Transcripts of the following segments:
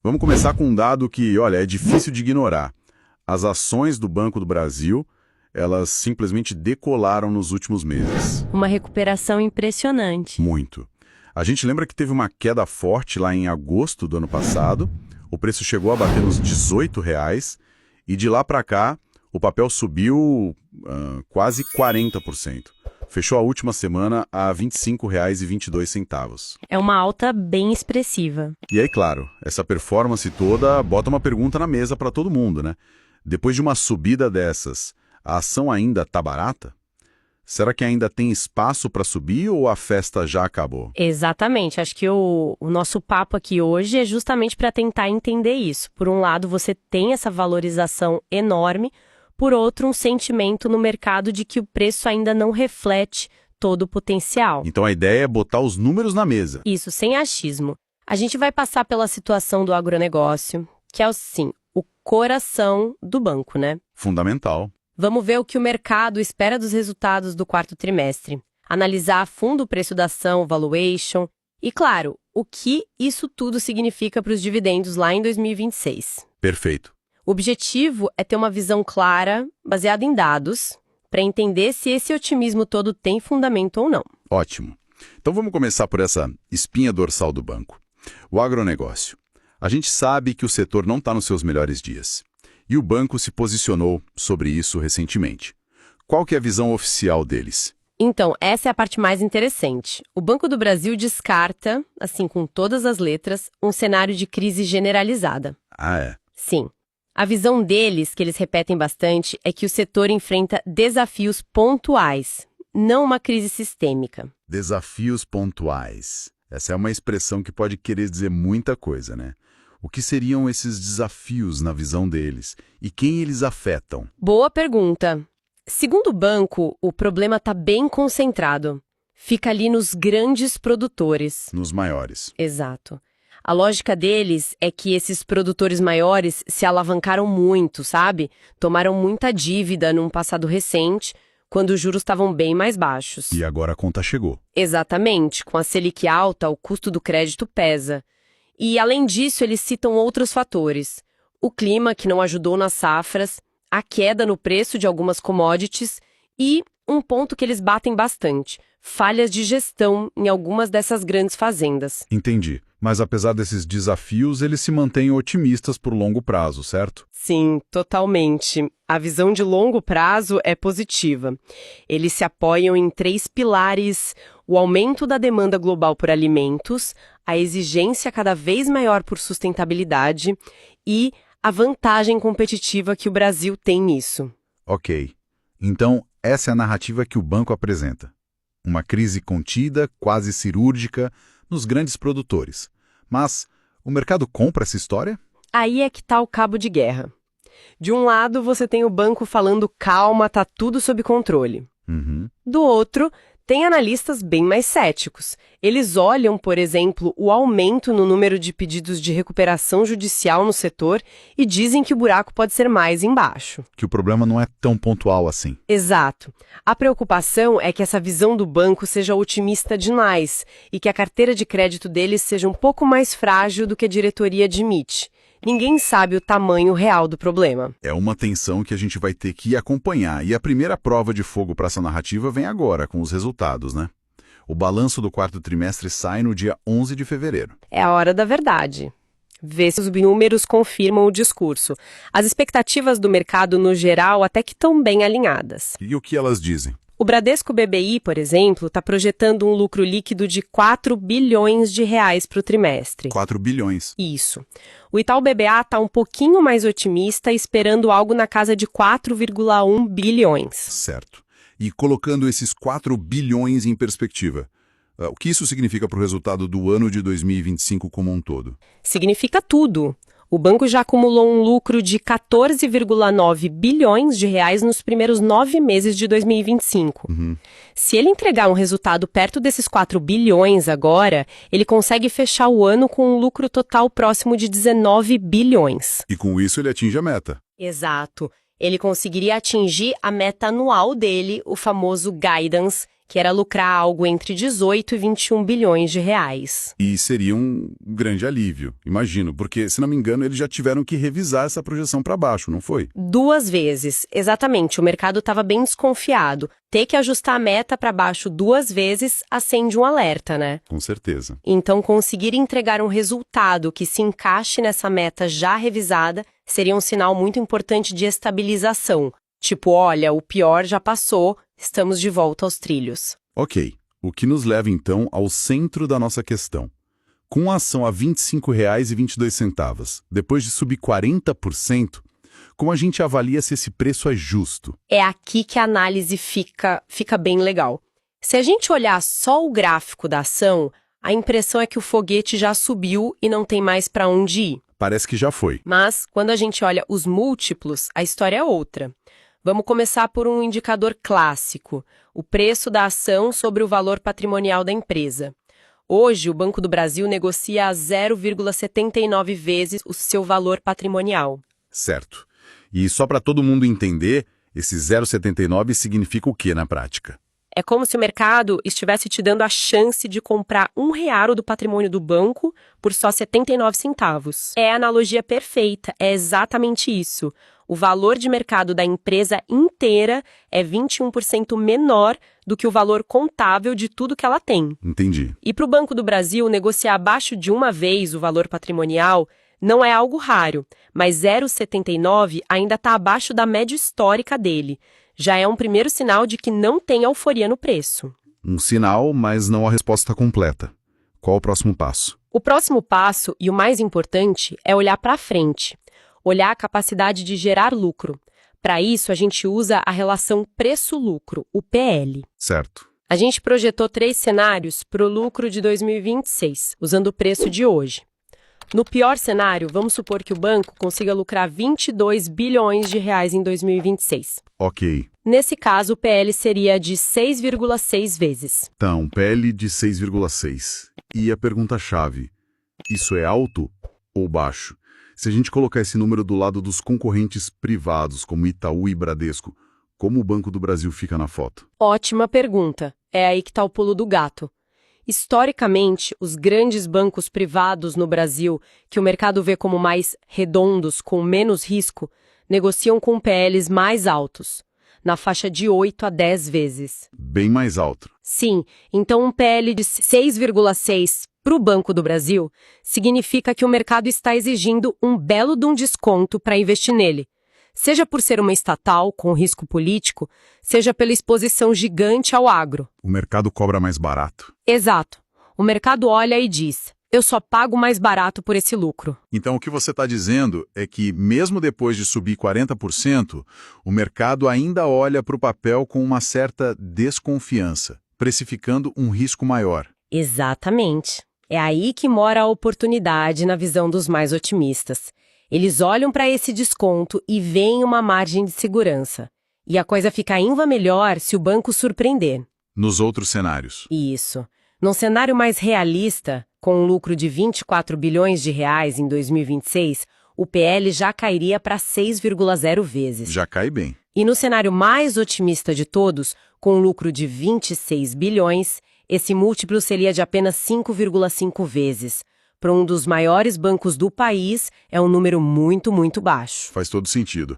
Vamos começar com um dado que, olha, é difícil de ignorar. As ações do Banco do Brasil, elas simplesmente decolaram nos últimos meses. Uma recuperação impressionante. Muito. A gente lembra que teve uma queda forte lá em agosto do ano passado, o preço chegou a bater nos R$ 18, e de lá para cá o papel subiu quase 40%. Fechou a última semana a R$ 25,22. É uma alta bem expressiva. E aí, claro, essa performance toda bota uma pergunta na mesa para todo mundo, né? Depois de uma subida dessas, a ação ainda tá barata? Será que ainda tem espaço para subir ou a festa já acabou? Exatamente. Acho que o nosso papo aqui hoje é justamente para tentar entender isso. Por um lado, você tem essa valorização enorme, por outro, um sentimento no mercado de que o preço ainda não reflete todo o potencial. Então a ideia é botar os números na mesa. Isso, sem achismo. A gente vai passar pela situação do agronegócio, que é assim, o coração do banco, né? Fundamental. Vamos ver o que o mercado espera dos resultados do quarto trimestre. Analisar a fundo o preço da ação, valuation e, claro, o que isso tudo significa para os dividendos lá em 2026. Perfeito. O objetivo é ter uma visão clara, baseada em dados, para entender se esse otimismo todo tem fundamento ou não. Ótimo. Então vamos começar por essa espinha dorsal do banco. O agronegócio. A gente sabe que o setor não está nos seus melhores dias. E o banco se posicionou sobre isso recentemente. Qual que é a visão oficial deles? Então, essa é a parte mais interessante. O Banco do Brasil descarta, assim com todas as letras, um cenário de crise generalizada. Ah, é? Sim. A visão deles, que eles repetem bastante, é que o setor enfrenta desafios pontuais, não uma crise sistêmica. Desafios pontuais. Essa é uma expressão que pode querer dizer muita coisa, né? O que seriam esses desafios na visão deles? E quem eles afetam? Boa pergunta. Segundo o banco, o problema está bem concentrado. Fica ali nos grandes produtores. Nos maiores. Exato. A lógica deles é que esses produtores maiores se alavancaram muito, sabe? Tomaram muita dívida num passado recente, quando os juros estavam bem mais baixos. E agora a conta chegou. Exatamente. Com a Selic alta, o custo do crédito pesa. E, além disso, eles citam outros fatores. O clima, que não ajudou nas safras, a queda no preço de algumas commodities e um ponto que eles batem bastante, falhas de gestão em algumas dessas grandes fazendas. Entendi. Mas apesar desses desafios, eles se mantêm otimistas por longo prazo, certo? Sim, totalmente. A visão de longo prazo é positiva. Eles se apoiam em 3 pilares: o aumento da demanda global por alimentos, a exigência cada vez maior por sustentabilidade e a vantagem competitiva que o Brasil tem nisso. Ok. Então, essa é a narrativa que o banco apresenta. Uma crise contida, quase cirúrgica, nos grandes produtores. Mas o mercado compra essa história? Aí é que está o cabo de guerra. De um lado, você tem o banco falando calma, tá tudo sob controle. Uhum. Do outro, tem analistas bem mais céticos. Eles olham, por exemplo, o aumento no número de pedidos de recuperação judicial no setor e dizem que o buraco pode ser mais embaixo. Que o problema não é tão pontual assim. Exato. A preocupação é que essa visão do banco seja otimista demais e que a carteira de crédito deles seja um pouco mais frágil do que a diretoria admite. Ninguém sabe o tamanho real do problema. É uma tensão que a gente vai ter que acompanhar. E a primeira prova de fogo para essa narrativa vem agora, com os resultados, né? O balanço do quarto trimestre sai no dia 11 de fevereiro. É a hora da verdade. Ver se os números confirmam o discurso. As expectativas do mercado, no geral, até que estão bem alinhadas. E o que elas dizem? O Bradesco BBI, por exemplo, está projetando um lucro líquido de 4 bilhões de reais para o trimestre. 4 bilhões. Isso. O Itaú BBA está um pouquinho mais otimista, esperando algo na casa de 4,1 bilhões. Certo. E colocando esses 4 bilhões em perspectiva, o que isso significa para o resultado do ano de 2025 como um todo? Significa tudo. O banco já acumulou um lucro de 14,9 bilhões de reais nos primeiros 9 meses de 2025. Se ele entregar um resultado perto desses 4 bilhões agora, ele consegue fechar o ano com um lucro total próximo de 19 bilhões. E com isso ele atinge a meta. Exato. Ele conseguiria atingir a meta anual dele, o famoso guidance, que era lucrar algo entre 18 e 21 bilhões de reais. E seria um grande alívio, imagino, porque, se não me engano, eles já tiveram que revisar essa projeção para baixo, não foi? 2 vezes, exatamente. O mercado estava bem desconfiado. Ter que ajustar a meta para baixo 2 vezes acende um alerta, né? Com certeza. Então, conseguir entregar um resultado que se encaixe nessa meta já revisada seria um sinal muito importante de estabilização. Tipo, olha, o pior já passou, estamos de volta aos trilhos. Ok, o que nos leva então ao centro da nossa questão. Com a ação a R$ 25,22, depois de subir 40%, como a gente avalia se esse preço é justo? É aqui que a análise fica bem legal. Se a gente olhar só o gráfico da ação, a impressão é que o foguete já subiu e não tem mais para onde ir. Parece que já foi. Mas, quando a gente olha os múltiplos, a história é outra. Vamos começar por um indicador clássico, o preço da ação sobre o valor patrimonial da empresa. Hoje, o Banco do Brasil negocia a 0,79 vezes o seu valor patrimonial. Certo. E só para todo mundo entender, esse 0,79 significa o que na prática? É como se o mercado estivesse te dando a chance de comprar R$ 1 do patrimônio do banco por só 79 centavos. É a analogia perfeita, é exatamente isso. O valor de mercado da empresa inteira é 21% menor do que o valor contável de tudo que ela tem. Entendi. E para o Banco do Brasil, negociar abaixo de uma vez o valor patrimonial não é algo raro, mas 0,79 ainda está abaixo da média histórica dele. Já é um primeiro sinal de que não tem euforia no preço. Um sinal, mas não a resposta completa. Qual o próximo passo? O próximo passo, e o mais importante, é olhar para frente. Olhar a capacidade de gerar lucro. Para isso, a gente usa a relação preço-lucro, o PL. Certo. A gente projetou 3 cenários para o lucro de 2026, usando o preço de hoje. No pior cenário, vamos supor que o banco consiga lucrar 22 bilhões de reais em 2026. Ok. Nesse caso, o PL seria de 6,6 vezes. Então, PL de 6,6. E a pergunta-chave, isso é alto ou baixo? Se a gente colocar esse número do lado dos concorrentes privados, como Itaú e Bradesco, como o Banco do Brasil fica na foto? Ótima pergunta. É aí que está o pulo do gato. Historicamente, os grandes bancos privados no Brasil, que o mercado vê como mais redondos, com menos risco, negociam com PLs mais altos, na faixa de 8 a 10 vezes. Bem mais alto. Sim, então um PL de 6,6 para o Banco do Brasil significa que o mercado está exigindo um belo de um desconto para investir nele. Seja por ser uma estatal com risco político, seja pela exposição gigante ao agro. O mercado cobra mais barato. Exato. O mercado olha e diz, eu só pago mais barato por esse lucro. Então, o que você está dizendo é que, mesmo depois de subir 40%, o mercado ainda olha para o papel com uma certa desconfiança, precificando um risco maior. Exatamente. É aí que mora a oportunidade na visão dos mais otimistas. Eles olham para esse desconto e veem uma margem de segurança. E a coisa fica ainda melhor se o banco surpreender. Nos outros cenários. Isso. Num cenário mais realista, com um lucro de 24 bilhões de reais em 2026, o PL já cairia para 6,0 vezes. Já cai bem. E no cenário mais otimista de todos, com um lucro de 26 bilhões, esse múltiplo seria de apenas 5,5 vezes. Para um dos maiores bancos do país, é um número muito, muito baixo. Faz todo sentido.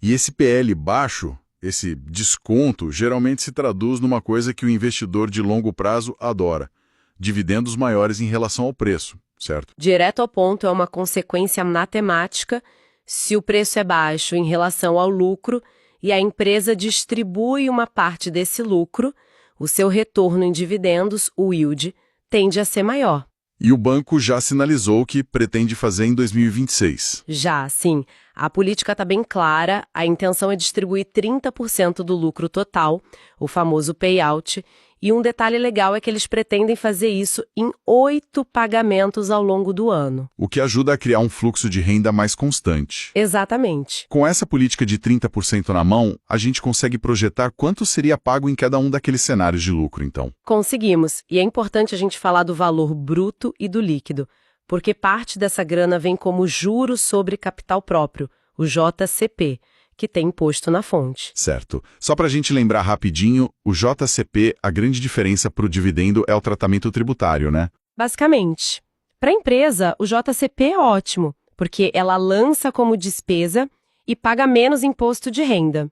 E esse PL baixo, esse desconto, geralmente se traduz numa coisa que o investidor de longo prazo adora: dividendos maiores em relação ao preço, certo? Direto ao ponto, é uma consequência matemática. Se o preço é baixo em relação ao lucro e a empresa distribui uma parte desse lucro, o seu retorno em dividendos, o yield, tende a ser maior. E o banco já sinalizou que pretende fazer em 2026. Já, sim. A política está bem clara, a intenção é distribuir 30% do lucro total, o famoso payout, e um detalhe legal é que eles pretendem fazer isso em 8 pagamentos ao longo do ano. O que ajuda a criar um fluxo de renda mais constante. Exatamente. Com essa política de 30% na mão, a gente consegue projetar quanto seria pago em cada um daqueles cenários de lucro, então. Conseguimos. E é importante a gente falar do valor bruto e do líquido, porque parte dessa grana vem como juros sobre capital próprio, o JCP, que tem imposto na fonte. Certo. Só para a gente lembrar rapidinho, o JCP, a grande diferença para o dividendo é o tratamento tributário, né? Basicamente, para a empresa, o JCP é ótimo, porque ela lança como despesa e paga menos imposto de renda.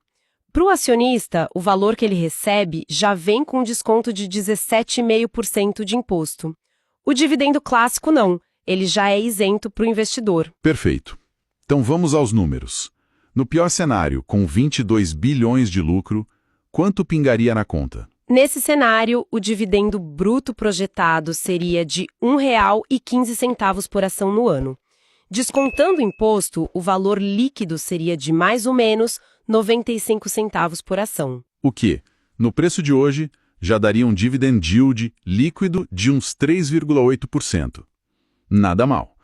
Para o acionista, o valor que ele recebe já vem com um desconto de 17,5% de imposto. O dividendo clássico não, ele já é isento para o investidor. Perfeito. Então vamos aos números. No pior cenário, com 22 bilhões de lucro, quanto pingaria na conta? Nesse cenário, o dividendo bruto projetado seria de R$ 1,15 por ação no ano. Descontando o imposto, o valor líquido seria de mais ou menos 95 centavos por ação. O que, no preço de hoje, já daria um dividend yield líquido de uns 3,8%. Nada mal.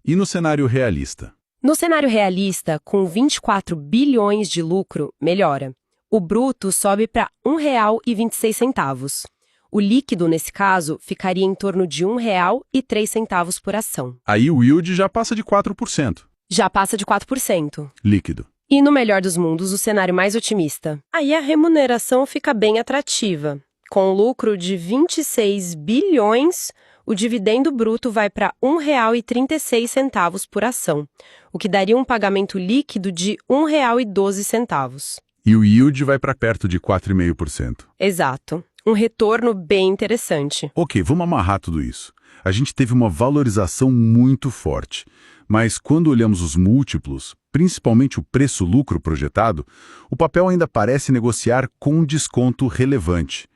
E no cenário realista? No cenário realista, com 24 bilhões de lucro, melhora. O bruto sobe para R$ 1,26. O líquido, nesse caso, ficaria em torno de R$ 1,03 por ação. Aí o yield já passa de 4%. Já passa de 4%. Líquido. E no melhor dos mundos, o cenário mais otimista. Aí a remuneração fica bem atrativa. Com lucro de 26 bilhões, o dividendo bruto vai para R$ 1,36 por ação, o que daria um pagamento líquido de R$ 1,12. E o yield vai para perto de 4,5%. Exato. Um retorno bem interessante. Ok, vamos amarrar tudo isso. A gente teve uma valorização muito forte, mas quando olhamos os múltiplos, principalmente o preço-lucro projetado, o papel ainda parece negociar com um desconto relevante.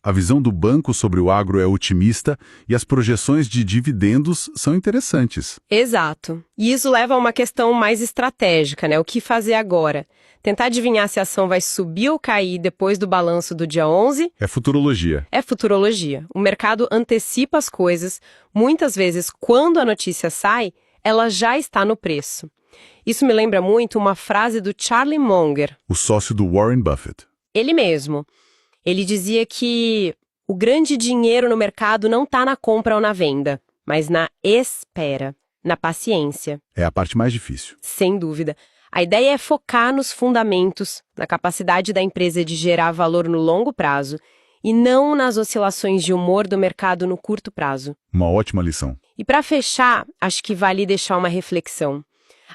A visão do banco sobre o agro é otimista e as projeções de dividendos são interessantes. Exato. E isso leva a uma questão mais estratégica, né? O que fazer agora? Tentar adivinhar se a ação vai subir ou cair depois do balanço do dia 11? É futurologia. É futurologia. O mercado antecipa as coisas. Muitas vezes, quando a notícia sai, ela já está no preço. Isso me lembra muito uma frase do Charlie Munger. O sócio do Warren Buffett. Ele mesmo. Ele dizia que o grande dinheiro no mercado não está na compra ou na venda, mas na espera, na paciência. É a parte mais difícil. Sem dúvida. A ideia é focar nos fundamentos, na capacidade da empresa de gerar valor no longo prazo e não nas oscilações de humor do mercado no curto prazo. Uma ótima lição. E para fechar, acho que vale deixar uma reflexão.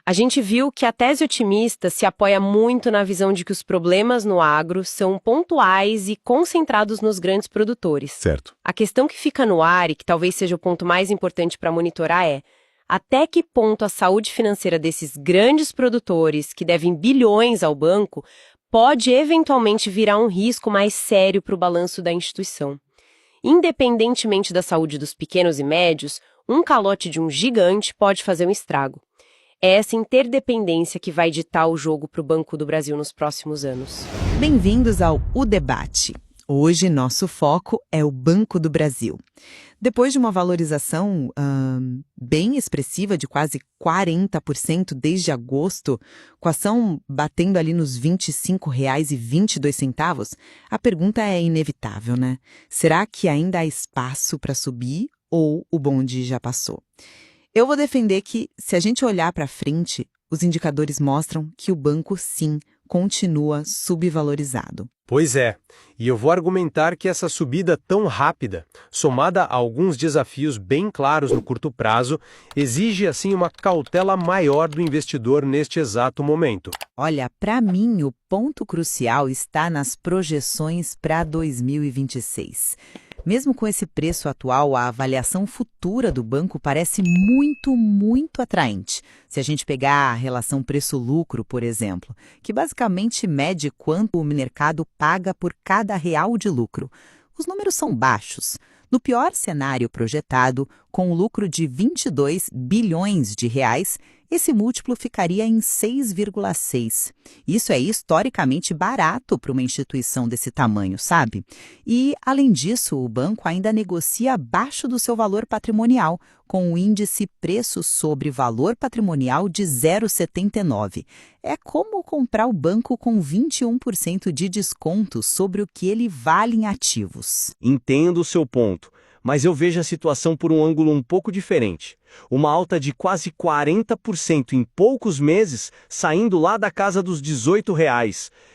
A gente viu que a tese otimista se apoia muito na visão de que os problemas no agro são pontuais e concentrados nos grandes produtores. Certo. A questão que fica no ar e que talvez seja o ponto mais importante para monitorar é: até que ponto a saúde financeira desses grandes produtores, que devem bilhões ao banco, pode eventualmente virar um risco mais sério para o balanço da instituição. Independentemente da saúde dos pequenos e médios, um calote de um gigante pode fazer um estrago. É essa interdependência que vai ditar o jogo para o Banco do Brasil nos próximos anos. Bem-vindos ao O Debate. Hoje, nosso foco é o Banco do Brasil. Depois de uma valorização bem expressiva de quase 40% desde agosto, com a ação batendo ali nos R$ 25,22, a pergunta é inevitável, né? Será que ainda há espaço para subir ou o bonde já passou? Eu vou defender que, se a gente olhar para frente, os indicadores mostram que o banco, sim, continua subvalorizado. Pois é, e eu vou argumentar que essa subida tão rápida, somada a alguns desafios bem claros no curto prazo, exige assim uma cautela maior do investidor neste exato momento. Olha, para mim, o ponto crucial está nas projeções para 2026. Mesmo com esse preço atual, a avaliação futura do banco parece muito atraente. Se a gente pegar a relação preço-lucro, por exemplo, que basicamente mede quanto o mercado paga por cada real de lucro. Os números são baixos. No pior cenário projetado, com um lucro de 22 bilhões de reais, esse múltiplo ficaria em 6,6. Isso é historicamente barato para uma instituição desse tamanho, sabe? E, além disso, o banco ainda negocia abaixo do seu valor patrimonial, com o índice preço sobre valor patrimonial de 0,79. É como comprar o banco com 21% de desconto sobre o que ele vale em ativos. Entendo o seu ponto, mas eu vejo a situação por um ângulo um pouco diferente. Uma alta de quase 40% em poucos meses, saindo lá da casa dos R$ 18.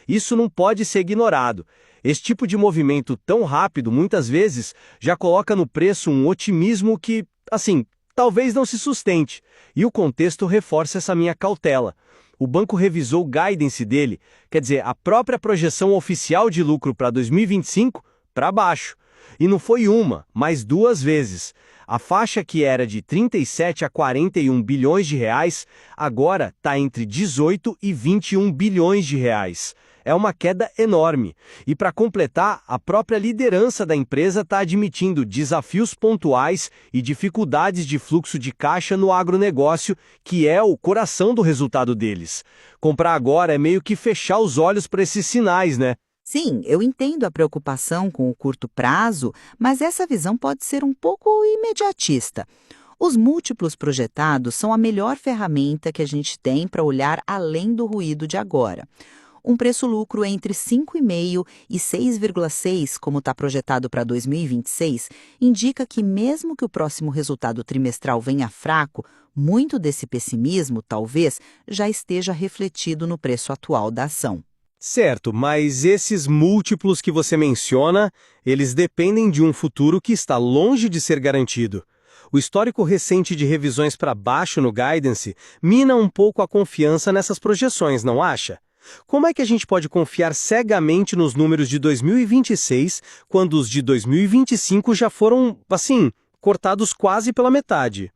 Isso não pode ser ignorado. Esse tipo de movimento tão rápido, muitas vezes, já coloca no preço um otimismo que, assim, talvez não se sustente. E o contexto reforça essa minha cautela. O banco revisou o guidance dele, quer dizer, a própria projeção oficial de lucro para 2025, para baixo. E não foi uma, mas 2 vezes. A faixa que era de 37 a 41 bilhões de reais, agora está entre 18 e 21 bilhões de reais. É uma queda enorme. E para completar, a própria liderança da empresa está admitindo desafios pontuais e dificuldades de fluxo de caixa no agronegócio, que é o coração do resultado deles. Comprar agora é meio que fechar os olhos para esses sinais, né? Sim, eu entendo a preocupação com o curto prazo, mas essa visão pode ser um pouco imediatista. Os múltiplos projetados são a melhor ferramenta que a gente tem para olhar além do ruído de agora. Um preço-lucro entre 5,5 e 6,6, como está projetado para 2026, indica que mesmo que o próximo resultado trimestral venha fraco, muito desse pessimismo, talvez, já esteja refletido no preço atual da ação. Certo, mas esses múltiplos que você menciona, eles dependem de um futuro que está longe de ser garantido. O histórico recente de revisões para baixo no guidance mina um pouco a confiança nessas projeções, não acha? Como é que a gente pode confiar cegamente nos números de 2026, quando os de 2025 já foram, assim, cortados quase pela metade?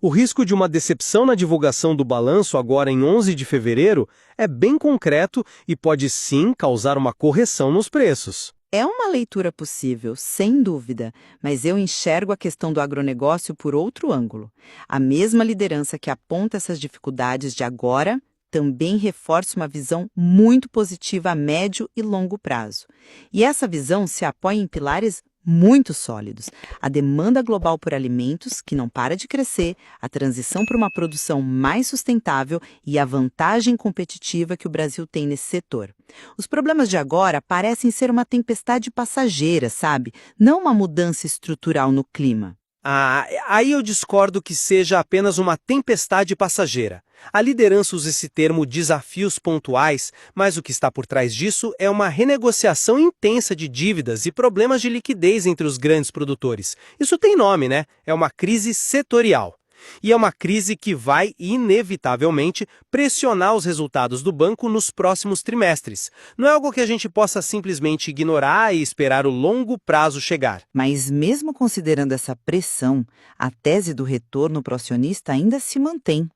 O risco de uma decepção na divulgação do balanço agora em 11 de fevereiro é bem concreto e pode sim causar uma correção nos preços. É uma leitura possível, sem dúvida, mas eu enxergo a questão do agronegócio por outro ângulo. A mesma liderança que aponta essas dificuldades de agora também reforça uma visão muito positiva a médio e longo prazo. E essa visão se apoia em pilares muito sólidos. A demanda global por alimentos, que não para de crescer, a transição para uma produção mais sustentável e a vantagem competitiva que o Brasil tem nesse setor. Os problemas de agora parecem ser uma tempestade passageira, sabe? Não uma mudança estrutural no clima. Aí eu discordo que seja apenas uma tempestade passageira. A liderança usa esse termo desafios pontuais, mas o que está por trás disso é uma renegociação intensa de dívidas e problemas de liquidez entre os grandes produtores. Isso tem nome, né? É uma crise setorial. E é uma crise que vai, inevitavelmente, pressionar os resultados do banco nos próximos trimestres. Não é algo que a gente possa simplesmente ignorar e esperar o longo prazo chegar. Mas mesmo considerando essa pressão, a tese do retorno para o acionista ainda se mantém.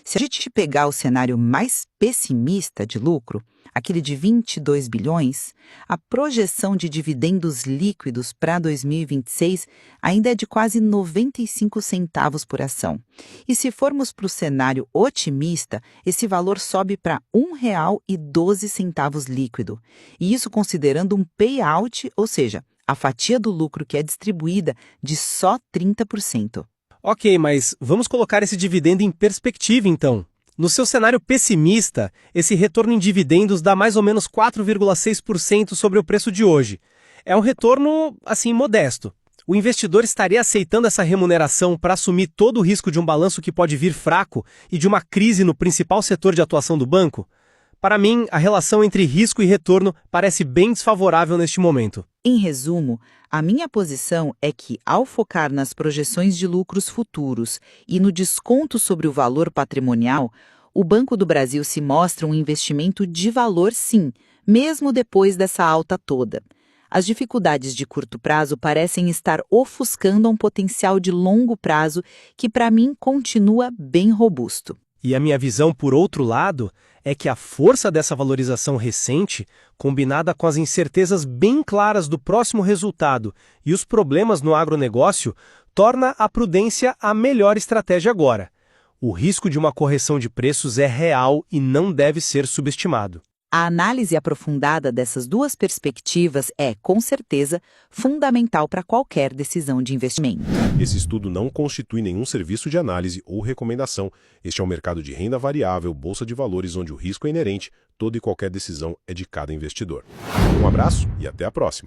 Se a gente pegar o cenário mais pessimista de lucro, aquele de 22 bilhões, a projeção de dividendos líquidos para 2026 ainda é de quase 95 centavos por ação. E se formos para o cenário otimista, esse valor sobe para R$ 1,12 líquido. E isso considerando um payout, ou seja, a fatia do lucro que é distribuída de só 30%. Ok, mas vamos colocar esse dividendo em perspectiva, então. No seu cenário pessimista, esse retorno em dividendos dá mais ou menos 4,6% sobre o preço de hoje. É um retorno, assim, modesto. O investidor estaria aceitando essa remuneração para assumir todo o risco de um balanço que pode vir fraco e de uma crise no principal setor de atuação do banco? Para mim, a relação entre risco e retorno parece bem desfavorável neste momento. Em resumo, a minha posição é que, ao focar nas projeções de lucros futuros e no desconto sobre o valor patrimonial, o Banco do Brasil se mostra um investimento de valor, sim, mesmo depois dessa alta toda. As dificuldades de curto prazo parecem estar ofuscando um potencial de longo prazo que, para mim, continua bem robusto. E a minha visão, por outro lado, é que a força dessa valorização recente, combinada com as incertezas bem claras do próximo resultado e os problemas no agronegócio, torna a prudência a melhor estratégia agora. O risco de uma correção de preços é real e não deve ser subestimado. A análise aprofundada dessas duas perspectivas é, com certeza, fundamental para qualquer decisão de investimento. Esse estudo não constitui nenhum serviço de análise ou recomendação. Este é um mercado de renda variável, bolsa de valores, onde o risco é inerente. Toda e qualquer decisão é de cada investidor. Um abraço e até a próxima.